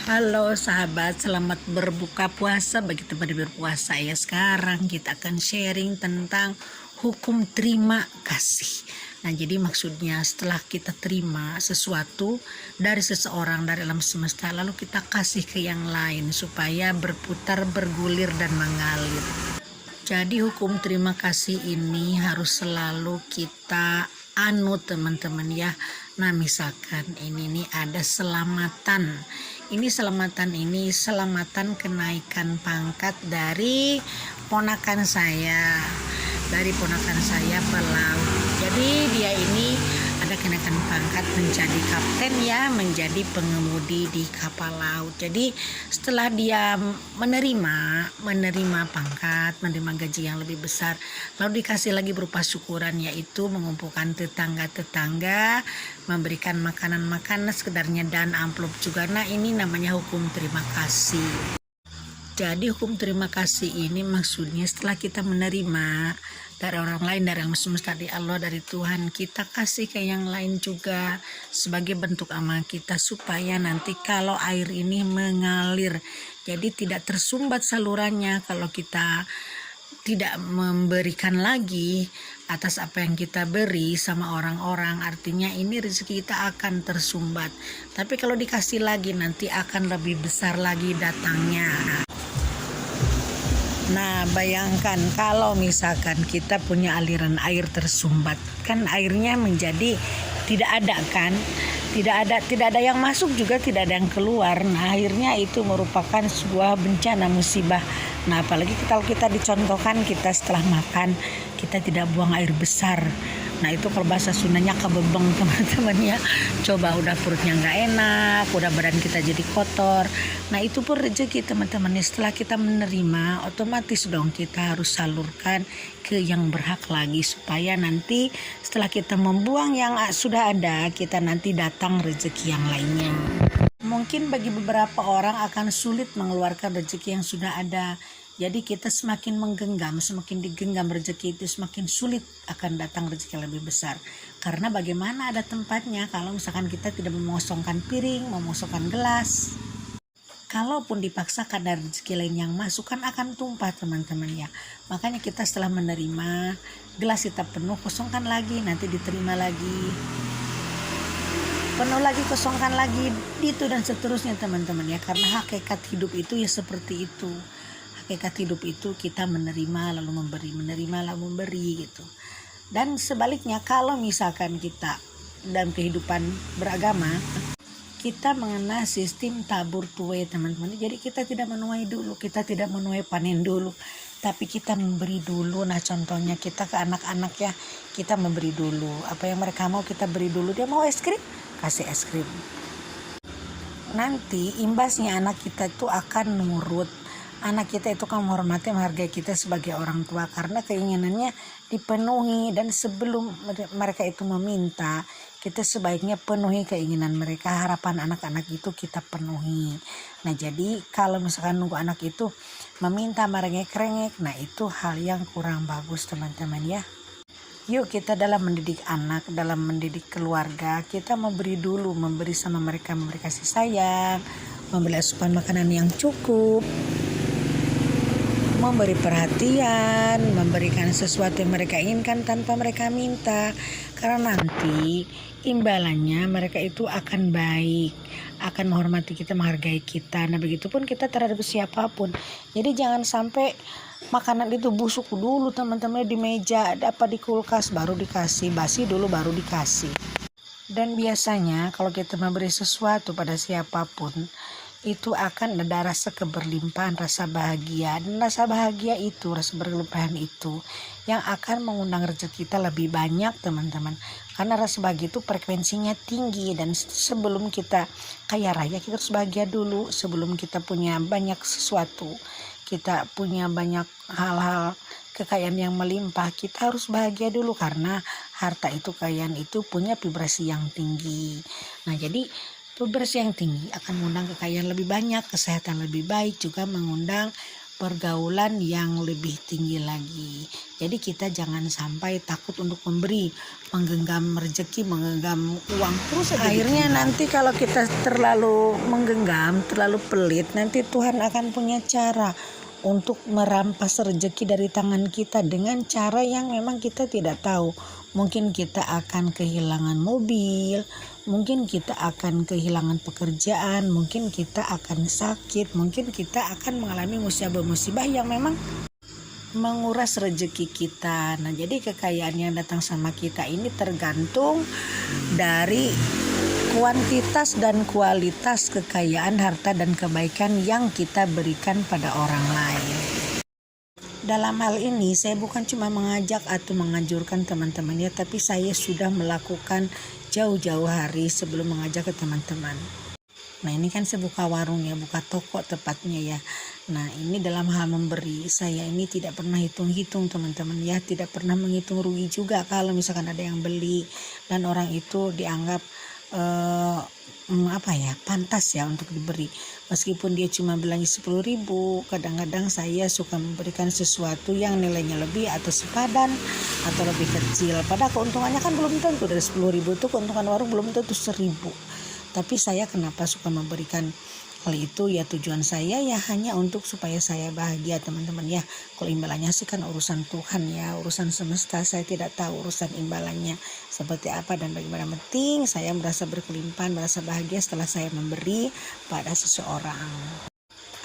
Halo sahabat, selamat berbuka puasa. Bagi teman yang berpuasa ya, sekarang kita akan sharing tentang hukum terima kasih. Nah, jadi maksudnya setelah kita terima sesuatu dari seseorang dari alam semesta, lalu kita kasih ke yang lain supaya berputar, bergulir dan mengalir. Jadi hukum terima kasih ini harus selalu kita anut teman-teman ya. Nah, misalkan ini nih ada selamatan. Ini selamatan kenaikan pangkat dari ponakan saya. Dari ponakan saya pelaut. Jadi dia ini ada kenaikan pangkat menjadi kapten ya, menjadi pengemudi di kapal laut. Jadi setelah dia menerima pangkat, menerima gaji yang lebih besar, lalu dikasih lagi berupa syukuran, yaitu mengumpulkan tetangga-tetangga, memberikan makanan-makanan sekedarnya dan amplop juga. Nah, ini namanya hukum terima kasih. Jadi hukum terima kasih ini maksudnya setelah kita menerima dari orang lain, dari alam semesta, dari Allah, dari Tuhan, kita kasih ke yang lain juga sebagai bentuk amal kita supaya nanti kalau air ini mengalir, jadi tidak tersumbat salurannya kalau kita tidak memberikan lagi atas apa yang kita beri sama orang-orang. Artinya ini rezeki kita akan tersumbat, tapi kalau dikasih lagi nanti akan lebih besar lagi datangnya. Nah, bayangkan kalau misalkan kita punya aliran air tersumbat, kan airnya menjadi tidak ada kan? Tidak ada yang masuk juga, tidak ada yang keluar. Nah, akhirnya itu merupakan sebuah bencana, musibah. Nah, apalagi kalau kita dicontohkan, kita setelah makan kita tidak buang air besar. Nah, itu kalau bahasa Sundanya kebebeng teman-teman ya. Coba udah perutnya nggak enak, udah badan kita jadi kotor. Nah, itu pun rezeki teman-teman. Setelah kita menerima, otomatis dong kita harus salurkan ke yang berhak lagi, supaya nanti setelah kita membuang yang sudah ada, kita nanti datang rezeki yang lainnya. Mungkin bagi beberapa orang akan sulit mengeluarkan rezeki yang sudah ada. Jadi kita semakin menggenggam, semakin digenggam rezeki itu, semakin sulit akan datang rezeki yang lebih besar. Karena bagaimana ada tempatnya kalau misalkan kita tidak memosongkan piring, memosongkan gelas. Kalaupun dipaksakan dari rezeki lain yang masuk, kan akan tumpah teman-teman ya. Makanya kita setelah menerima, gelas kita penuh, kosongkan lagi, nanti diterima lagi. Penuh lagi, kosongkan lagi, itu dan seterusnya teman-teman ya. Karena hakikat hidup itu ya seperti itu. Hakikat hidup itu kita menerima lalu memberi, menerima lalu memberi gitu. Dan sebaliknya kalau misalkan kita dalam kehidupan beragama, kita mengenal sistem tabur tuai teman-teman. Jadi kita tidak menuai dulu, kita tidak menuai panen dulu, tapi kita memberi dulu. Nah, contohnya kita ke anak-anak ya, kita memberi dulu. Apa yang mereka mau kita beri dulu. Dia mau es krim, kasih es krim. Nanti imbasnya anak kita itu akan nurut. Anak kita itu kan menghormati, menghargai kita sebagai orang tua karena keinginannya dipenuhi. Dan sebelum mereka itu meminta, kita sebaiknya penuhi keinginan mereka, harapan anak-anak itu kita penuhi. Nah, jadi kalau misalkan nunggu anak itu meminta merengek-rengek, nah itu hal yang kurang bagus teman-teman ya. Yuk kita dalam mendidik anak, dalam mendidik keluarga, kita memberi dulu, memberi sama mereka, memberi kasih sayang, memberi asupan makanan yang cukup, memberi perhatian, memberikan sesuatu yang mereka inginkan tanpa mereka minta. Karena nanti imbalannya mereka itu akan baik, akan menghormati kita, menghargai kita. Nah, begitupun kita terhadap siapapun. Jadi jangan sampai makanan itu busuk dulu teman-teman di meja, dapat di kulkas baru dikasih, basi dulu baru dikasih. Dan biasanya kalau kita memberi sesuatu pada siapapun, itu akan ada rasa keberlimpahan, rasa bahagia. Dan rasa bahagia itu, rasa berlimpahan itu yang akan mengundang rezeki kita lebih banyak teman-teman. Karena rasa bahagia itu frekuensinya tinggi. Dan sebelum kita kaya raya, kita harus bahagia dulu. Sebelum kita punya banyak sesuatu, kita punya banyak hal-hal kekayaan yang melimpah, kita harus bahagia dulu. Karena harta itu, kekayaan itu punya vibrasi yang tinggi. Nah, jadi vibrasi yang tinggi akan mengundang kekayaan lebih banyak, kesehatan lebih baik, juga mengundang pergaulan yang lebih tinggi lagi. Jadi kita jangan sampai takut untuk memberi, menggenggam rezeki, menggenggam uang terus aja. Akhirnya nanti kalau kita terlalu menggenggam, terlalu pelit, nanti Tuhan akan punya cara untuk merampas rezeki dari tangan kita dengan cara yang memang kita tidak tahu. Mungkin kita akan kehilangan mobil, mungkin kita akan kehilangan pekerjaan, mungkin kita akan sakit, mungkin kita akan mengalami musibah-musibah yang memang menguras rezeki kita. Nah, jadi kekayaan yang datang sama kita ini tergantung dari kuantitas dan kualitas kekayaan, harta dan kebaikan yang kita berikan pada orang lain. Dalam hal ini saya bukan cuma mengajak atau menganjurkan teman-temannya, tapi saya sudah melakukan jauh-jauh hari sebelum mengajak ke teman-teman. Nah, ini kan saya buka warung ya, buka toko tepatnya ya. Nah, ini dalam hal memberi, saya ini tidak pernah hitung-hitung teman-teman ya, tidak pernah menghitung rugi juga kalau misalkan ada yang beli dan orang itu dianggap pantas ya untuk diberi, meskipun dia cuma belanja 10.000. Kadang-kadang saya suka memberikan sesuatu yang nilainya lebih atau sepadan atau lebih kecil, padahal keuntungannya kan belum tentu dari 10.000 itu keuntungan warung belum tentu 1.000. Tapi saya kenapa suka memberikan hal itu ya, tujuan saya ya hanya untuk supaya saya bahagia teman-teman ya. Kalau imbalannya sih kan urusan Tuhan ya, urusan semesta, saya tidak tahu urusan imbalannya seperti apa dan bagaimana. Penting saya merasa berkelimpahan, merasa bahagia setelah saya memberi pada seseorang.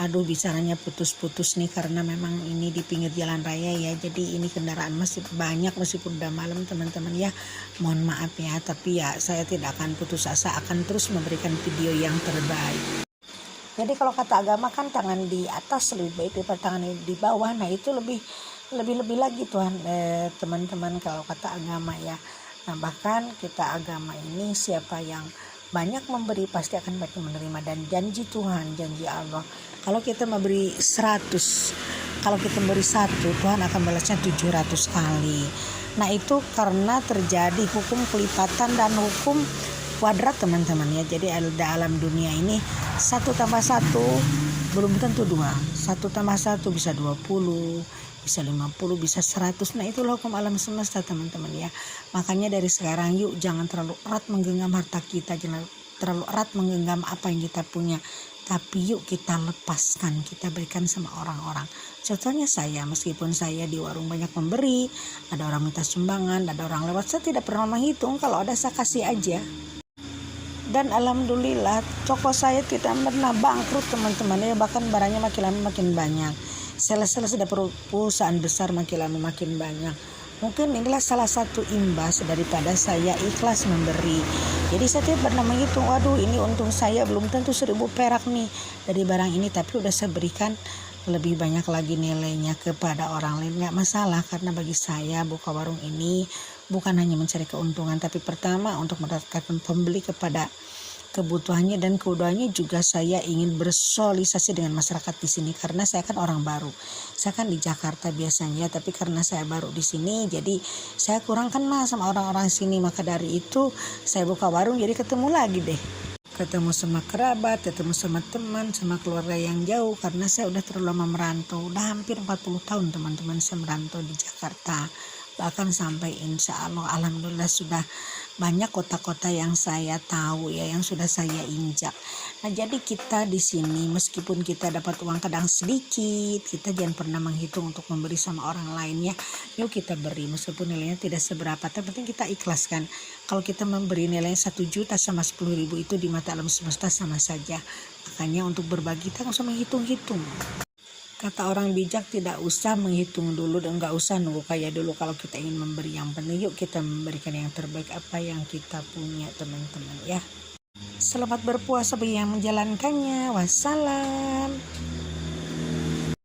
Aduh, bicaranya putus-putus nih karena memang ini di pinggir jalan raya ya, jadi ini kendaraan masih banyak meskipun udah malam teman-teman ya, mohon maaf ya, tapi ya saya tidak akan putus asa, akan terus memberikan video yang terbaik. Jadi kalau kata agama kan tangan di atas lebih baik daripada tangan di bawah. Nah, itu lebih lagi Tuhan teman-teman kalau kata agama ya. Nah, bahkan kita agama ini siapa yang banyak memberi pasti akan banyak menerima, dan janji Tuhan, janji Allah, kalau kita memberi 100, kalau kita memberi 1, Tuhan akan balasnya 700 kali. Nah, itu karena terjadi hukum kelipatan dan hukum kuadrat teman-teman ya. Jadi dalam dunia ini 1 tambah 1 belum tentu 2, 1 tambah 1 bisa 20, bisa 50, bisa 100. Nah, itulah hukum alam semesta teman-teman ya. Makanya dari sekarang yuk jangan terlalu erat menggenggam harta kita, jangan terlalu erat menggenggam apa yang kita punya, tapi yuk kita lepaskan, kita berikan sama orang-orang. Contohnya saya, meskipun saya di warung banyak memberi, ada orang minta sumbangan, ada orang lewat, saya tidak pernah menghitung, kalau ada saya kasih aja. Dan alhamdulillah toko saya tidak pernah bangkrut teman-teman ya, bahkan barangnya makin lama makin banyak. Sales sudah perusahaan besar makin lama makin banyak. Mungkin inilah salah satu imbas daripada saya ikhlas memberi. Jadi saya tidak pernah menghitung, waduh ini untung saya belum tentu 1.000 perak nih dari barang ini, tapi udah saya berikan lebih banyak lagi nilainya kepada orang lain. Nggak masalah, karena bagi saya buka warung ini bukan hanya mencari keuntungan, tapi pertama untuk mendapatkan pembeli kepada kebutuhannya, dan keduanya juga saya ingin bersosialisasi dengan masyarakat di sini karena saya kan orang baru. Saya kan di Jakarta biasanya, tapi karena saya baru di sini jadi saya kurang kenal sama orang-orang sini, maka dari itu saya buka warung jadi ketemu lagi deh. Ketemu sama kerabat, ketemu sama teman, sama keluarga yang jauh, karena saya udah terlalu lama merantau, udah hampir 40 tahun teman-teman saya merantau di Jakarta. Bahkan sampai insya Allah alhamdulillah sudah banyak kota-kota yang saya tahu ya, yang sudah saya injak. Nah, jadi kita di sini meskipun kita dapat uang kadang sedikit, kita jangan pernah menghitung untuk memberi sama orang lain ya. Yuk kita beri meskipun nilainya tidak seberapa, tapi penting kita ikhlaskan. Kalau kita memberi nilainya 1 juta sama 10.000 itu di mata alam semesta sama saja. Makanya untuk berbagi kita nggak usah menghitung-hitung. Kata orang bijak, tidak usah menghitung dulu dan nggak usah nunggu kaya dulu kalau kita ingin memberi. Yang penting yuk kita memberikan yang terbaik apa yang kita punya teman-teman ya. Selamat berpuasa bagi yang menjalankannya. Wassalam.